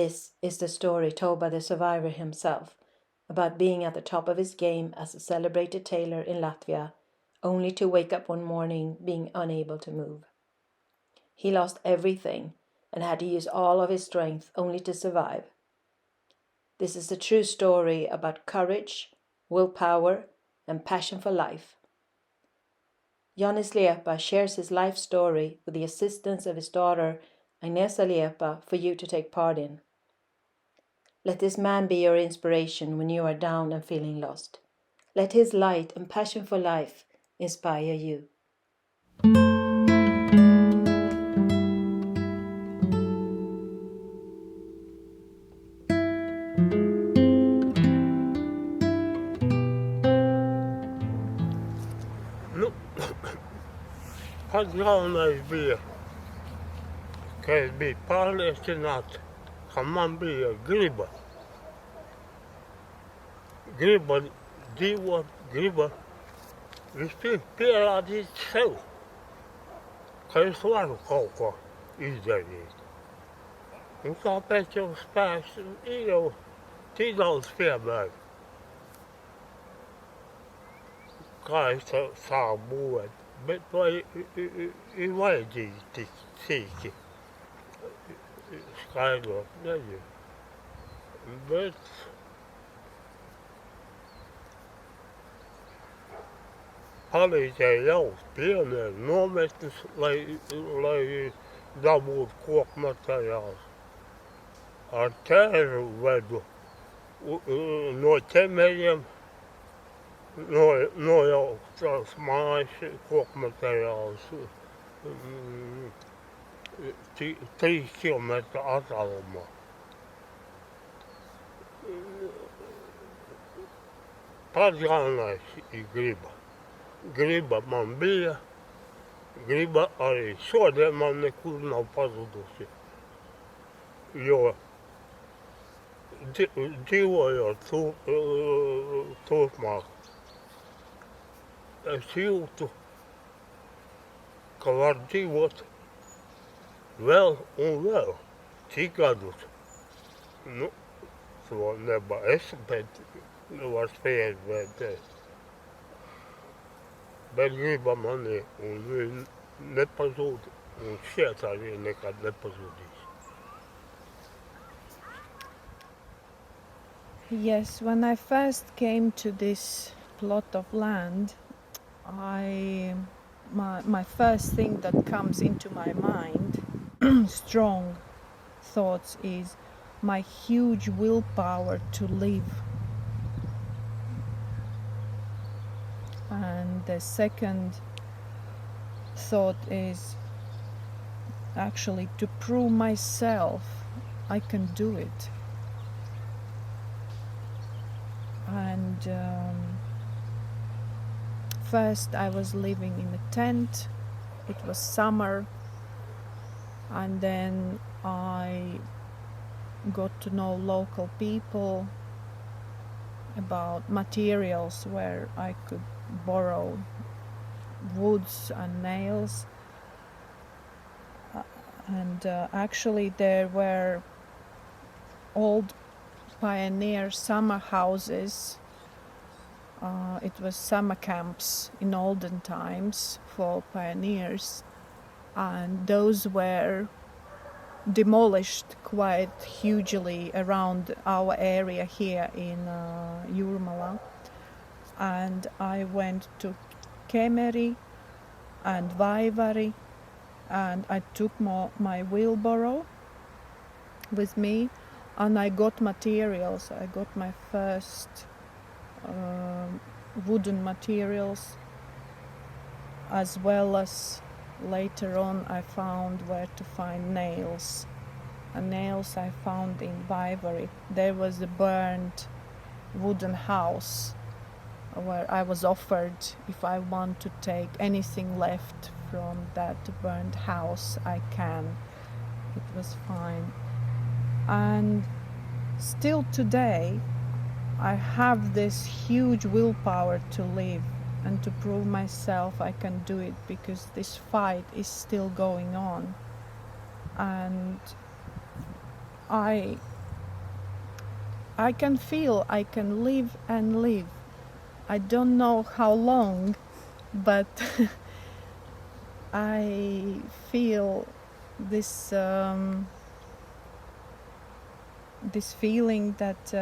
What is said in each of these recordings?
This is the story told by the survivor himself about being at the top of his game as a celebrated tailor in Latvia, only to wake up one morning being unable to move. He lost everything and had to use all of his strength only to survive. This is a true story about courage, willpower, and passion for life. Janis Liepa shares his life story with the assistance of his daughter Agnese Liepa for you to take part in. Let this man be your inspiration when you are down and feeling lost. Let his light and passion for life inspire you. Nu, pats galvenais bija, ka es biju pārliecināts, ka man bija griba. Griba dzīvot, griba vispirms pierādīt sev, ka es varu kaut ko izdarīt. Un tāpēc jau spēks ir jau tik daudz piemēru. Kā es sāku būvēt, bet vai ir vajadzīgi tik sīki skaidrot, nezinu. Bet palīdzēja jaukt pionieru nometnes, lai dabūtu koku materiālus. Ar ķēru vedu no ķemeļiem, nojaukt tās mājas koku materiālus 3 kilometru attālumā. Pats galvenais ir griba. Griba man bija, griba arī šodien man nekur nav pazudusi. Jo dzīvojot turpmāk, es jūtu, ka var dzīvot vēl un vēl, cik gadus. Nu, to neba es, bet var spēt, bet griba man ir, un viņa nepazūd, un šiet arī nekad nepazudīs. Yes, when I first came to this plot of land, my first thing that comes into my mind, strong thoughts, is my huge willpower to live. And the second thought is actually to prove myself I can do it. And first I was living in a tent. It was summer, and then I got to know local people about materials where I could borrow woods and nails. And actually there were old pioneer summer houses. It was summer camps in olden times for pioneers, and those were demolished quite hugely around our area here in Jūrmala. And I went to Kemeri and Vaivari, and I took my wheelbarrow with me, and I got materials. I got my first wooden materials, as well as later on I found where to find nails. And nails I found in Vaivari. There was a burned wooden house where I was offered, if I want to take anything left from that burned house, I can. It was fine. And still today I have this huge willpower to live and to prove myself I can do it, because this fight is still going on. And I I can feel I can live and live. I don't know how long, but I feel this this feeling that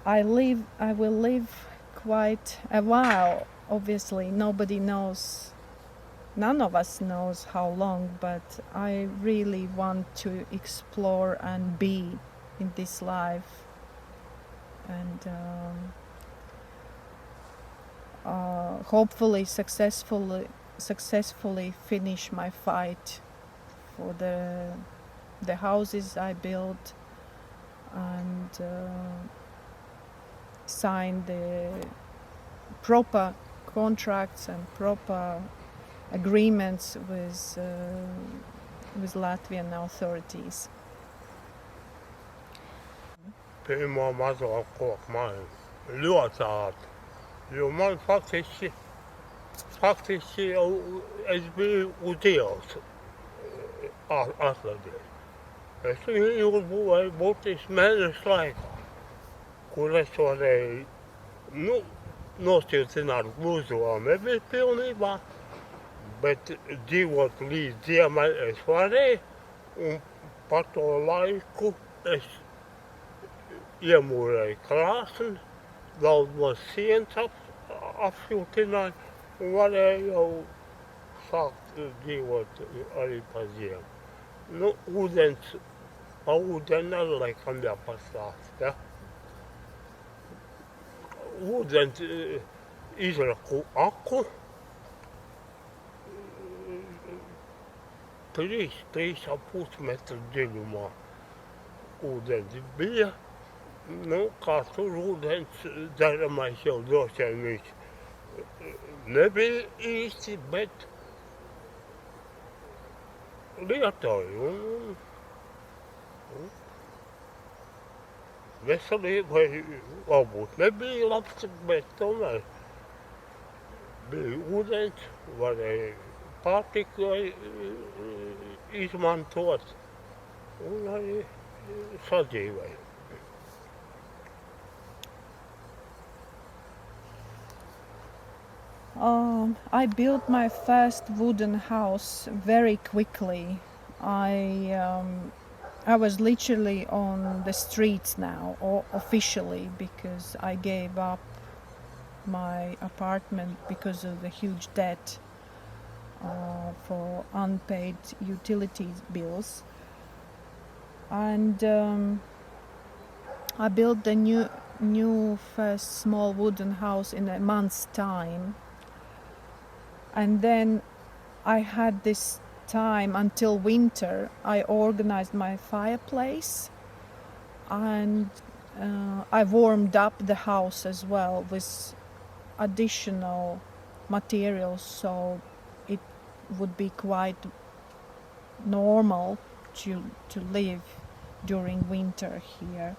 I will live quite a while. Obviously, nobody knows, none of us knows how long, but I really want to explore and be in this life, and hopefully successfully finish my fight for the houses I built, and sign the proper contracts and proper agreements with Latvian authorities. Pirmā mazo koku man ļoti ātri, jo man faktiski jau es biju uz ielas atladies. Es viņu uzbūvēju būtiski mēnešu laikā, kur es varēju, nošķirtināt gluži vēl nebija pilnībā, bet dzīvot līdz ziemai es varēju, un par to laiku es iemūrēju krāsni, daudz maz sienas apšiltināju, un varēju jau sākt dzīvot arī pa ziemu. Pa ūdeni arī laikam jāpastāst, ja? Ūdens izraku aku, 3,5 metru dziļumā ūdens bija. Kā tur ūdens dzeramais jau droši vien viņš nebija īsti, bet lietoju. Veselībai varbūt nebija labs, bet tomēr bija ūdens, varēja pārtiku izmantot un arī sadzīvēju. I built my first wooden house very quickly. I was literally on the streets now, or officially, because I gave up my apartment because of the huge debt for unpaid utilities bills. And I built the new first small wooden house in a month's time. And then I had this time until winter. I organized my fireplace, and I warmed up the house as well with additional materials, so it would be quite normal to live during winter here.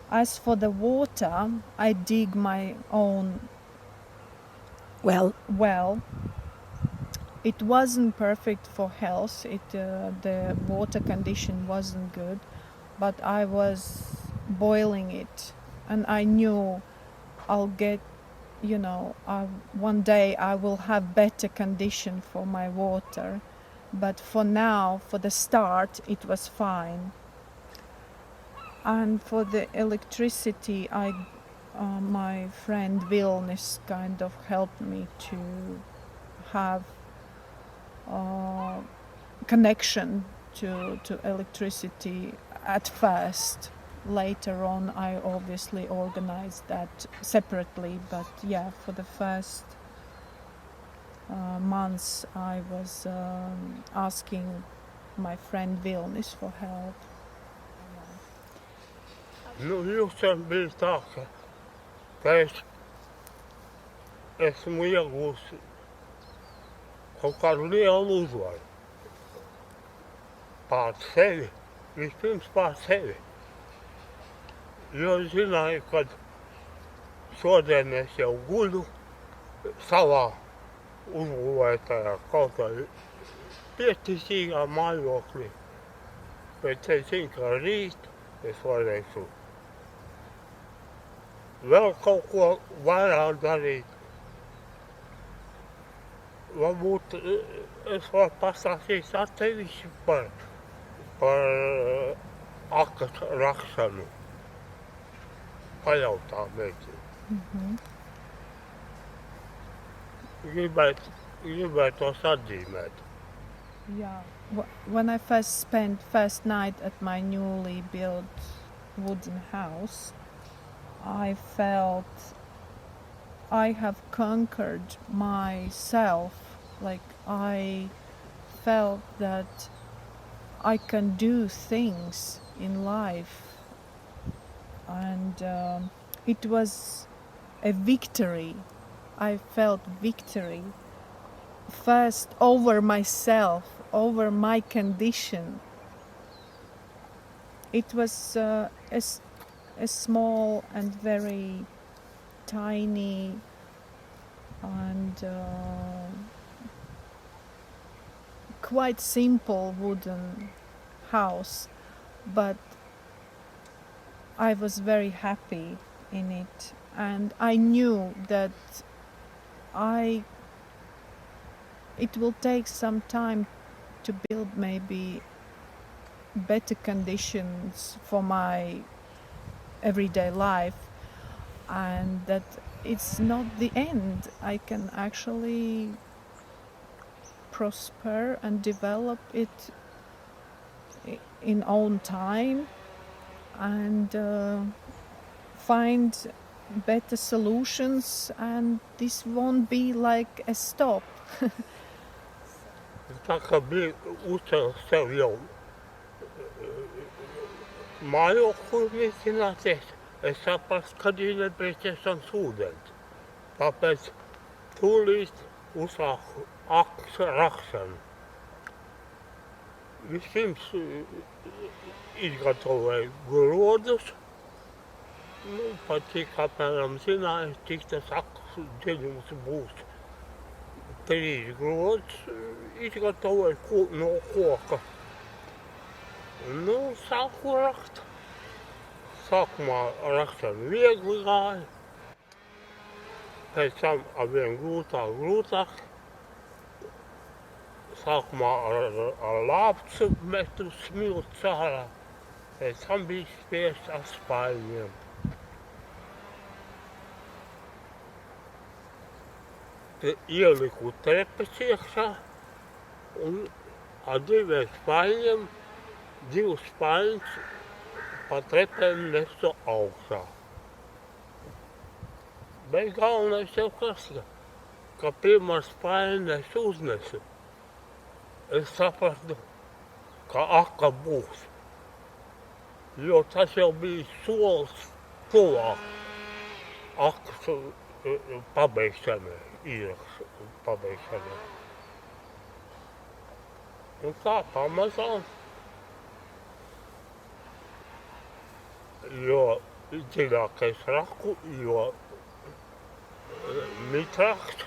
As for the water, I dig my own well. It wasn't perfect for health. The water condition wasn't good, but I was boiling it, and I knew I'll get, one day I will have better condition for my water. But for now, for the start, it was fine. And for the electricity, my friend Vilnis kind of helped me to have connection to electricity at first. Later on, I obviously organized that separately, but yeah, for the first months I was asking my friend Vilnis for help. Jūsam bija tā, ka es esmu iegūsi kaut kādu lielu uzvaru pār sevi, vispirms pār sevi. Jo es zināju, ka šodien es jau guļu savā uzbūvētajā kaut kādā pieticīgā mājoklī. bet es zinu, ka rīt es varēšu vēl kaut ko vairāk darīt. Varbūt es varu pastāstīt atsevišķi par akas rakšanu. Pajautāt mēģinu. Gribētu tos atzīmēt. Yeah. When I spent first night at my newly built wooden house, I felt I have conquered myself. Like I felt that I can do things in life, and it was a victory. I felt victory first over myself, over my condition. It was a small and very tiny and quite simple wooden house, but I was very happy in it, and I knew that it will take some time to build maybe better conditions for my everyday life, and that it's not the end. I can actually prosper and develop it in own time and find better solutions, and this won't be like a stop. Tā kā bija uzcēlis sev jau mājokli mīcināties, es saprastu, ka ir nepieciešams ūdens. Tāpēc tūlīt uzsāku akas rakšanu. Vispirms izgatavoju grodus. Pat cik apmēram zināju, cik tas akas dziļums būs. 3 grodus izgatavoju no koka. Sāku rakt. Sākumā rakšana viegli gāja. Pēc tam arvien grūtāk. Sākumā ar lāpcu metu smilts ārā. Pēc tam bija spiest ar spaiņiem. Ieliku trepas iekšā un ar 2 spaiņiem, 2 spaiņus pa trepēm nesu augšā. Bet galvenais jau kas, ka pirmā spaiņu es uznesu. Es sapratu, ka aka būs, jo tas jau bija solis tuvāk akas pabeigšanai. Pabeigšanai. Un tā pamazām, jo dziļāk es raku, jo mitrāks,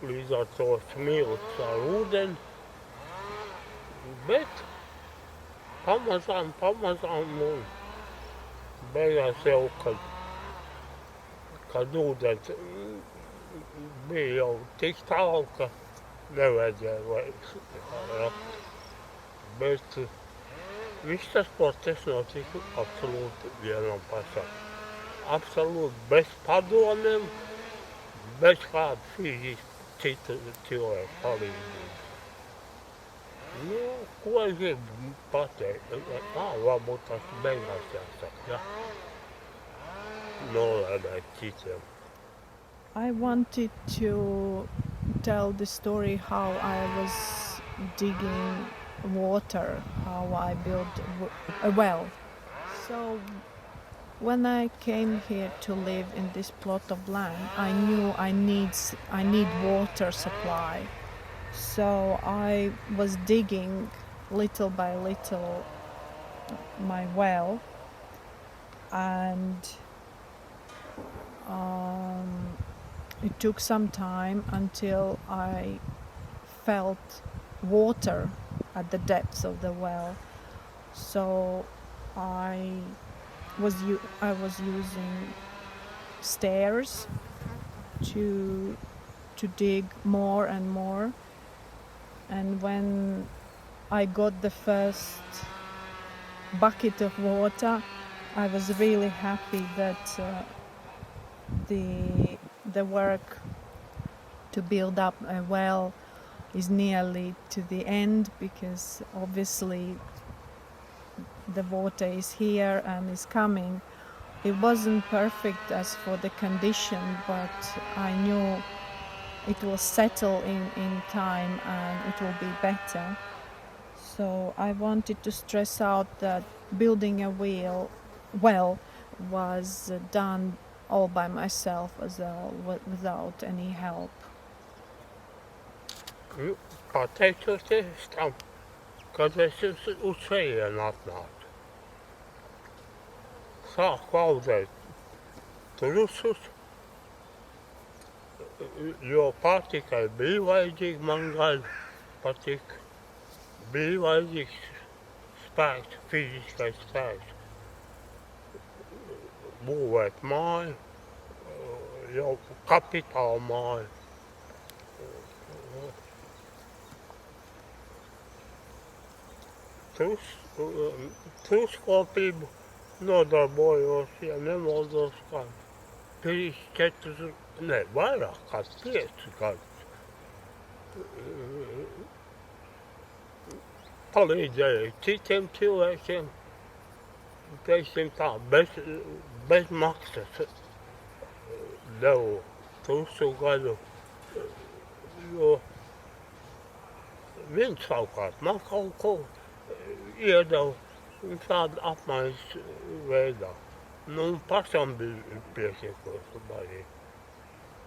līdz ar to smilts ar ūdeni, bet pamazām un beigās jau, kad ūdens bija jau tik tālu, ka nevajadzēja vairs rakt. Bet viss tas process notika absolūti vienam pašam. Absolūti bez padomiem, bez kāda fiziska citu cilvēku palīdzības. Ko es gribu pateikt? Varbūt tas beigās jāsaka, ja? Nolēdēt citiem. I wanted to tell the story how I was digging water, how I built a well. So when I came here to live in this plot of land, I knew I need water supply. So I was digging little by little my well, and it took some time until I felt water at the depths of the well. So I I was using stairs to dig more and more. And when I got the first bucket of water, I was really happy that the work to build up a well is nearly to the end, because obviously the water is here and is coming. It wasn't perfect as for the condition, but I knew it will settle in time and it will be better. So I wanted to stress out that building a well was done all by myself as well, without any help. Pateicoties tam, kad es uz šejienu atnācu. Sāku audzēt trusus, jo pārtikai bija vajadzīga, man gaļa patika. Bija vajadzīgs spēks, fiziskais spēks. Būvēt māju, jau kapitāla māju. Truskopību nodarbojos, ja nemaldos, kā 3, 4, ne, vairāk kā 5 gadus. Palīdzēju citiem cilvēkiem, teiksim tā, bez maksas devu trusu gaļu, jo viņi savukārt man kaut ko iedeva tādu apmaiņas veidā. Nu, pašam bija pietiekoši barīgi.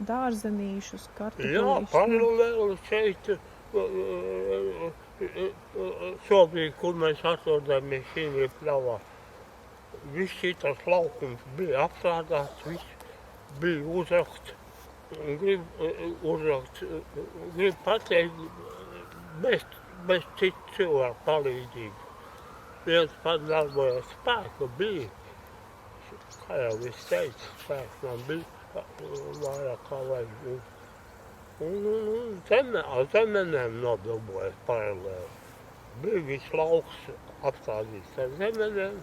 Dārzenīšus, kartupeļus. Jā, paralēli šeit, šobrīd, kur mēs atrodamies šī pļavā, viss šitas laukums bija apstrādāts, viss bija uzrakts. Gribu pateikt, bez citu cilvēku palīdzību. Viens pats darbojas, spēku bija. Kā jau viss teica, spēks man bija vairāk kā vajag. Un zemenēm nodarbojas paralēli. Bija viss lauks apstādīts ar zemenēm.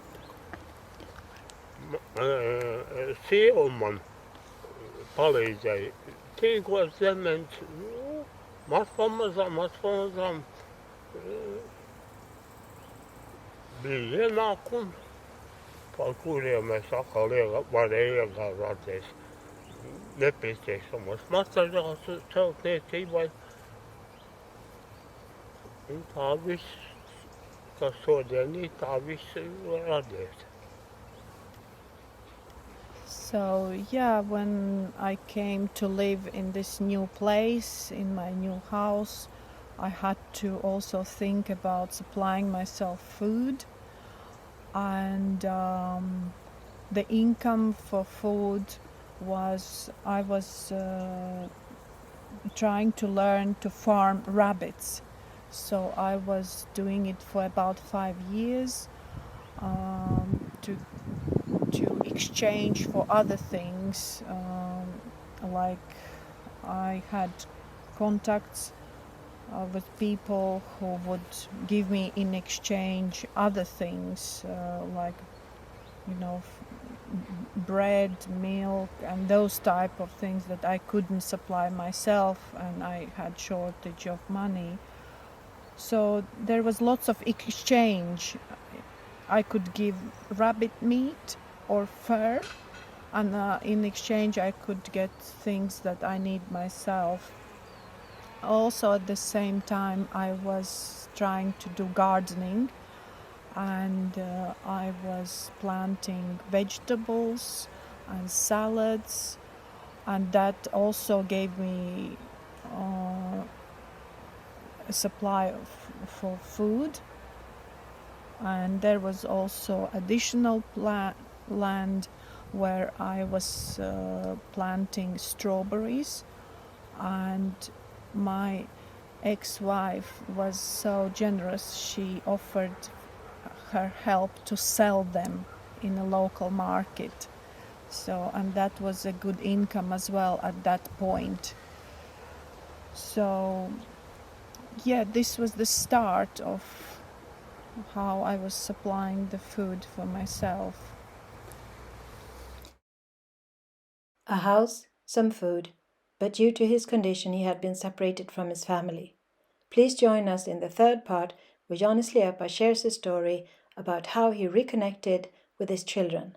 Sieva man palīdzēja tīkot zemenes, maz pamazām. Bija ienākumi, par kuriem es atkal varēju iegādāties nepieciešamos materiālus celtniecībai. Un tā viss, kas šodienī, tā viss radies. So yeah, when I came to live in this new place, in my new house, I had to also think about supplying myself food, and the income for food I was trying to learn to farm rabbits. So I was doing it for about 5 years to exchange for other things, like I had contacts with people who would give me in exchange other things, like, bread, milk, and those type of things that I couldn't supply myself, and I had shortage of money. So there was lots of exchange. I could give rabbit meat or fur, and in exchange I could get things that I need myself. Also at the same time I was trying to do gardening, and I was planting vegetables and salads, and that also gave me a supply for food. And there was also additional land where I was planting strawberries, and my ex-wife was so generous. She offered her help to sell them in a local market. So, and that was a good income as well at that point. So, yeah, this was the start of how I was supplying the food for myself. A house, some food, but due to his condition he had been separated from his family. Please join us in the third part where Janis Liepa shares his story about how he reconnected with his children